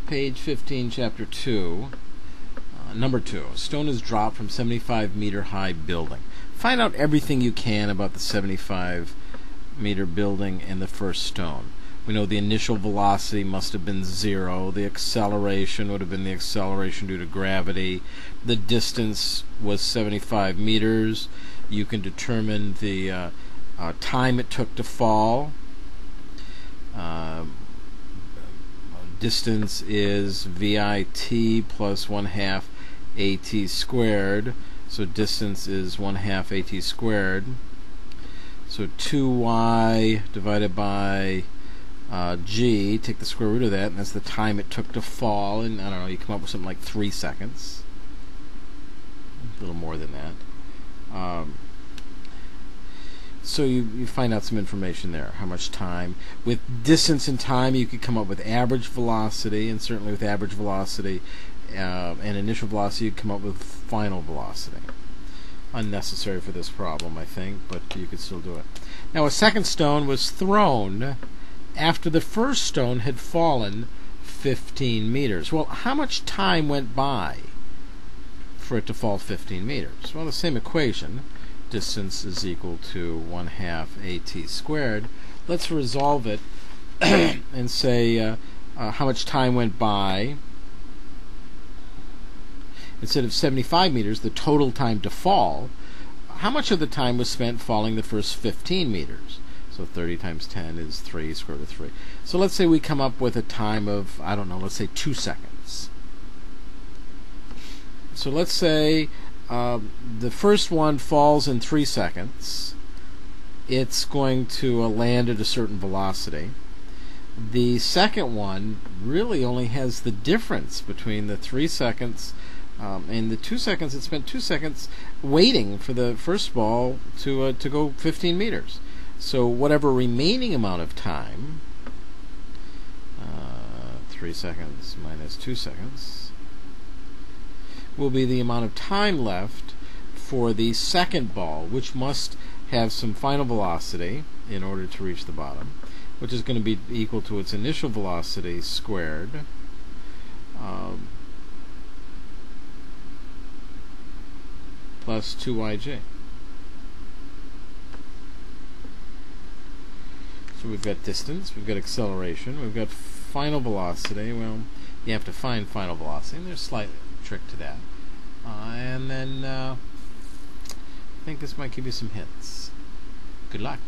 page 15, chapter 2, number 2. A stone is dropped from 75-meter high building. Find out everything you can about the 75-meter building and the first stone. We know the initial velocity must have been 0. The acceleration would have been the acceleration due to gravity. The distance was 75 meters. You can determine the time it took to fall. Distance is VIT plus 1/2 AT squared. So distance is 1/2 AT squared. So 2y divided by g, take the square root of that, and that's the time it took to fall. And I don't know, you come up with something like 3 seconds. A little more than that. So you find out some information there, how much time. With distance and time, you could come up with average velocity, and certainly with average velocity and initial velocity, you come up with final velocity. Unnecessary for this problem, I think, but you could still do it. Now, a second stone was thrown after the first stone had fallen 15 meters. Well, how much time went by for it to fall 15 meters? Well, the same equation. Distance is equal to 1/2 AT squared. Let's resolve it and say how much time went by. Instead of 75 meters, the total time to fall, how much of the time was spent falling the first 15 meters? So 30 times 10 is 3, square root of 3. So let's say we come up with a time of, I don't know, let's say 2 seconds. So let's say the first one falls in 3 seconds. It's going to land at a certain velocity. The second one really only has the difference between the 3 seconds and the 2 seconds. It spent 2 seconds waiting for the first ball to go 15 meters. So whatever remaining amount of time, 3 seconds minus 2 seconds, will be the amount of time left for the second ball, which must have some final velocity in order to reach the bottom, which is going to be equal to its initial velocity squared plus 2yj. So we've got distance, we've got acceleration, we've got final velocity. Well, you have to find final velocity, and there's a slight trick to that. And then I think this might give you some hints. Good luck.